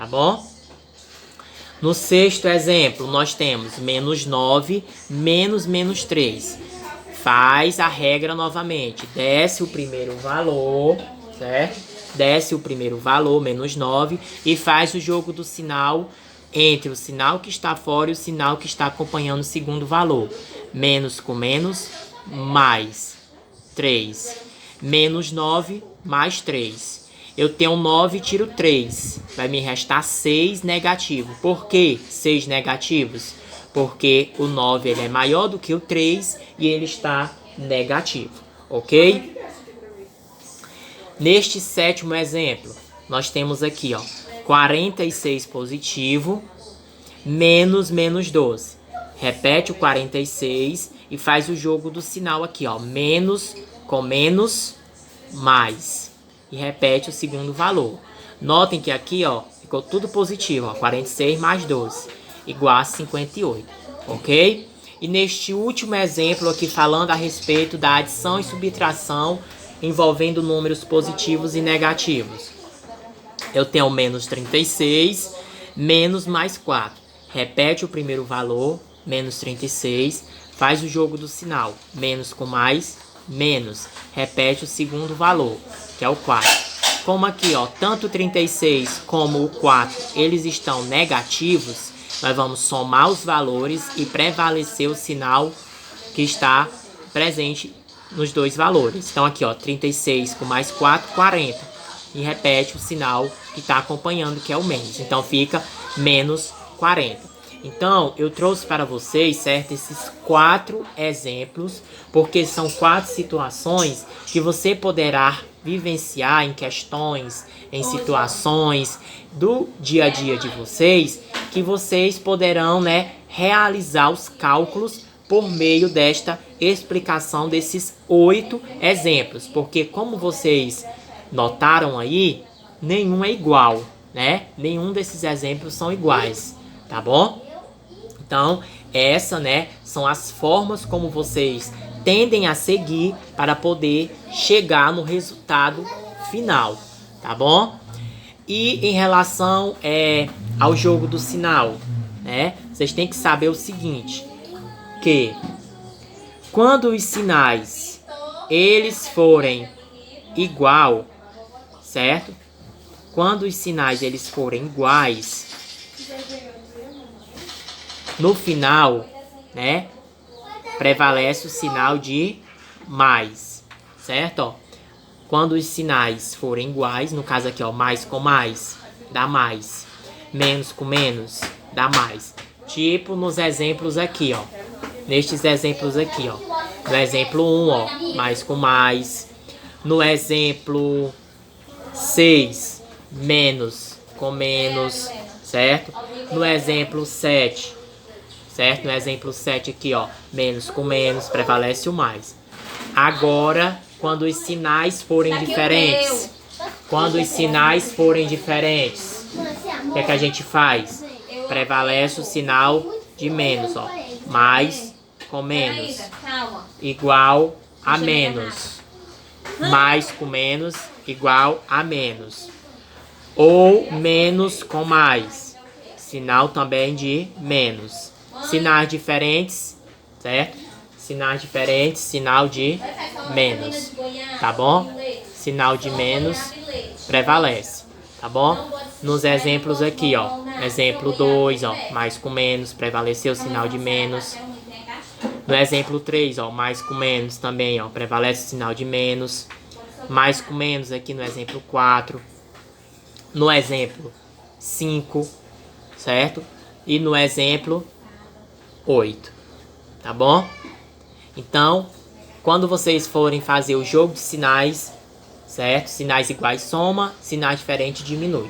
tá bom? No sexto exemplo, nós temos menos 9 menos menos 3. Faz a regra novamente. Desce o primeiro valor, certo? Desce o primeiro valor, menos 9, e faz o jogo do sinal entre o sinal que está fora e o sinal que está acompanhando o segundo valor. Menos com menos, mais 3. Menos 9, mais 3. Eu tenho 9 e tiro 3. Vai me restar 6 negativo. Por que 6 negativos? Porque o 9 ele é maior do que o 3 e ele está negativo. Ok? Neste sétimo exemplo, nós temos aqui, ó, 46 positivo menos menos 12. Repete o 46 e faz o jogo do sinal aqui, ó, menos com menos, mais. E repete o segundo valor. Notem que aqui, ó, ficou tudo positivo, ó, 46 mais 12, igual a 58, ok? E neste último exemplo aqui, falando a respeito da adição e subtração envolvendo números positivos e negativos. Eu tenho menos 36, menos mais 4. Repete o primeiro valor, menos 36, faz o jogo do sinal, menos com mais, menos. Repete o segundo valor, que é o 4. Como aqui, ó, tanto o 36 como o 4, eles estão negativos, nós vamos somar os valores e prevalecer o sinal que está presente nos dois valores. Então aqui, ó, 36 com mais 4, 40. E repete o sinal que está acompanhando, que é o menos. Então fica menos 40. Então, eu trouxe para vocês, certo, esses 4 exemplos, porque são 4 situações que você poderá vivenciar em questões, em situações do dia a dia de vocês, que vocês poderão, né, realizar os cálculos por meio desta explicação desses 8 exemplos. Porque como vocês notaram aí, nenhum é igual, né? Nenhum desses exemplos são iguais, tá bom? Então, essa, né, são as formas como vocês tendem a seguir para poder chegar no resultado final, tá bom? E em relação ao jogo do sinal, né, vocês têm que saber o seguinte, que quando os sinais eles forem igual, certo? Quando os sinais eles forem iguais, no final, né, prevalece o sinal de mais, certo? Ó, quando os sinais forem iguais, no caso aqui, ó, mais com mais, dá mais. Menos com menos, dá mais. Tipo nos exemplos aqui, ó. Nestes exemplos aqui, ó. No exemplo 1, ó, mais com mais. No exemplo 6, menos com menos, certo? No exemplo 7, certo? No exemplo 7 aqui, ó, menos com menos, prevalece o mais. Agora, quando os sinais forem diferentes, quando os sinais forem diferentes, o que é que a gente faz? Prevalece o sinal de menos, ó. Mais com menos, igual a menos. Mais com menos, igual a menos. Ou menos com mais, sinal também de menos. Sinais diferentes, certo? Sinais diferentes, sinal de menos, tá bom? Sinal de menos prevalece, tá bom? Nos exemplos aqui, ó, exemplo 2, ó, mais com menos, prevaleceu o sinal de menos. No exemplo 3, ó, mais com menos também, ó, prevalece o sinal de menos. Mais com menos aqui no exemplo 4. No exemplo 5, certo? E no exemplo 8, tá bom? Então, quando vocês forem fazer o jogo de sinais, certo? Sinais iguais soma, sinais diferentes diminui.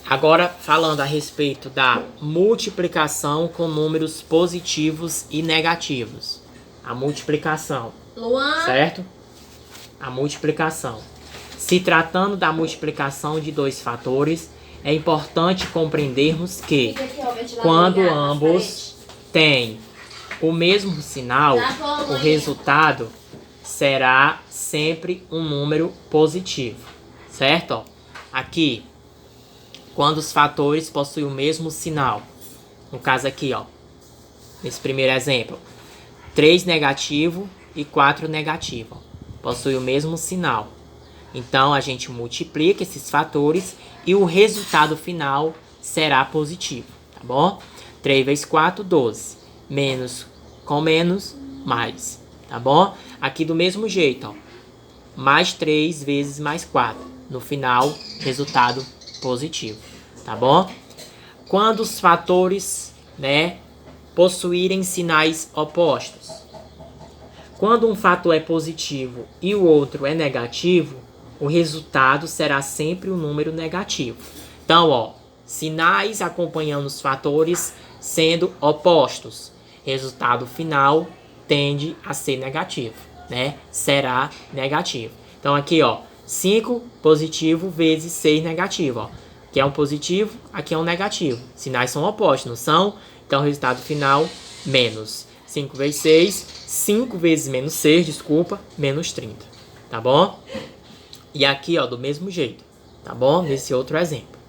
Agora, falando a respeito da multiplicação com números positivos e negativos. A multiplicação, certo? A multiplicação. Se tratando da multiplicação de dois fatores, é importante compreendermos que quando ambos têm o mesmo sinal, o resultado será sempre um número positivo, certo? Ó, aqui, quando os fatores possuem o mesmo sinal. No caso aqui, ó, nesse primeiro exemplo, 3 negativo e 4 negativo, ó, possui o mesmo sinal. Então, a gente multiplica esses fatores e o resultado final será positivo, tá bom? 3 vezes 4, 12. Menos com menos, mais, tá bom? Aqui do mesmo jeito, ó, mais 3 vezes mais 4. No final, resultado positivo, tá bom? Quando os fatores, né, possuírem sinais opostos. Quando um fator é positivo e o outro é negativo, o resultado será sempre um número negativo. Então, ó, sinais acompanhando os fatores sendo opostos. Resultado final tende a ser negativo, né? Será negativo. Então, aqui, ó, 5 positivo vezes 6 negativo, ó. Aqui é um positivo, aqui é um negativo. Sinais são opostos, não são? Então, o resultado final, menos 5 vezes 6, 5 vezes menos 6, desculpa, menos 30, tá bom? E aqui, ó, do mesmo jeito, tá bom? Nesse outro exemplo.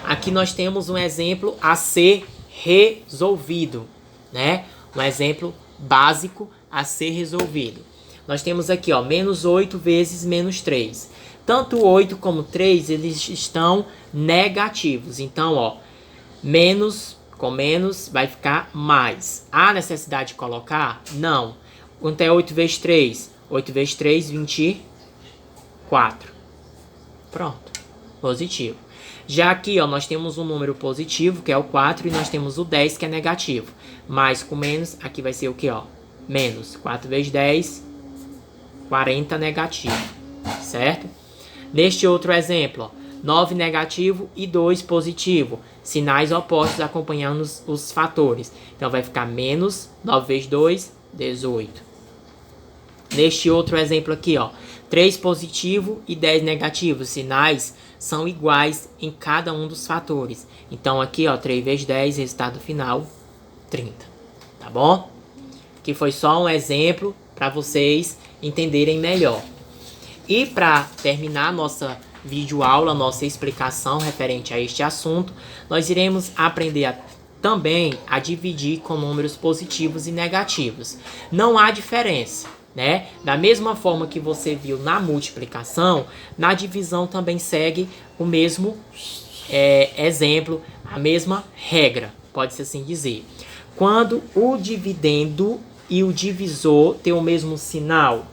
Aqui nós temos um exemplo a ser resolvido, né? Um exemplo básico a ser resolvido. Nós temos aqui, ó, menos 8 vezes menos 3. Tanto 8 como 3, eles estão negativos. Então, ó, menos com menos vai ficar mais. Há necessidade de colocar? Não. Quanto é 8 vezes 3? 8 vezes 3, 24. Pronto. Positivo. Já aqui, ó, nós temos um número positivo, que é o 4, e nós temos o 10, que é negativo. Mais com menos, aqui vai ser o que, ó? Menos. 4 vezes 10, 40 negativo. Certo? Neste outro exemplo, ó, 9 negativo e 2 positivo. Sinais opostos acompanhando os fatores. Então, vai ficar menos 9 vezes 2, 18. Neste outro exemplo aqui, ó, 3 positivo e 10 negativo. Sinais são iguais em cada um dos fatores. Então, aqui, ó, 3 vezes 10, resultado final, 30. Tá bom? Aqui foi só um exemplo para vocês entenderem melhor. E para terminar nossa videoaula, nossa explicação referente a este assunto, nós iremos aprender também a dividir com números positivos e negativos. Não há diferença, né? Da mesma forma que você viu na multiplicação, na divisão também segue o mesmo exemplo, a mesma regra, pode-se assim dizer. Quando o dividendo e o divisor têm o mesmo sinal,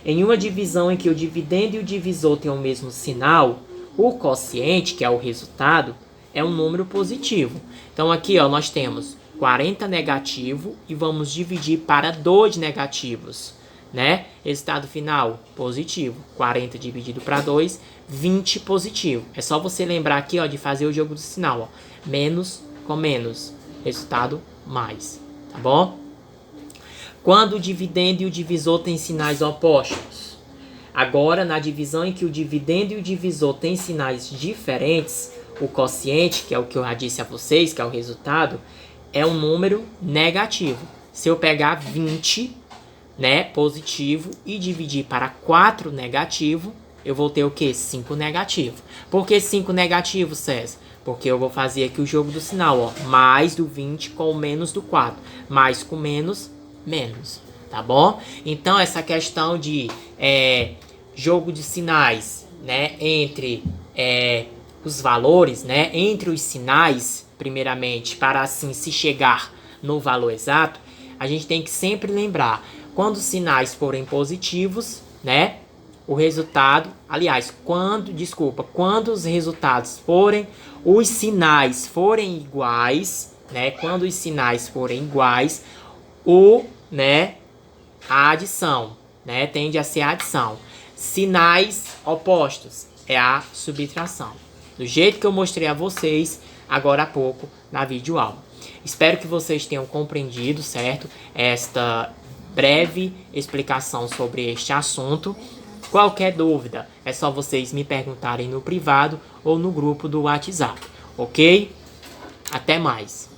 em uma divisão em que o dividendo e o divisor têm o mesmo sinal, o quociente, que é o resultado, é um número positivo. Então aqui, ó, nós temos 40 negativo e vamos dividir para 2 negativos, né? Resultado final, positivo. 40 dividido para 2, 20 positivo. É só você lembrar aqui, ó, de fazer o jogo do sinal, ó. Menos com menos, resultado mais, tá bom? Quando o dividendo e o divisor têm sinais opostos. Agora, na divisão em que o dividendo e o divisor têm sinais diferentes, o quociente, que é o que eu já disse a vocês, que é o resultado, é um número negativo. Se eu pegar 20, né, positivo, e dividir para 4 negativo, eu vou ter o quê? 5 negativo. Por que 5 negativo, César? Porque eu vou fazer aqui o jogo do sinal, ó. Mais do 20 com menos do 4. Mais com menos, menos, tá bom? Então, essa questão de jogo de sinais, né, entre os valores, né, entre os sinais, primeiramente, para assim se chegar no valor exato, a gente tem que sempre lembrar, quando os sinais forem positivos, né, o resultado, aliás, quando os resultados forem, os sinais forem iguais, né, quando os sinais forem iguais, a adição, né, tende a ser a adição. Sinais opostos é a subtração. Do jeito que eu mostrei a vocês agora há pouco na videoaula. Espero que vocês tenham compreendido, certo? Esta breve explicação sobre este assunto. Qualquer dúvida, é só vocês me perguntarem no privado ou no grupo do WhatsApp, ok? Até mais!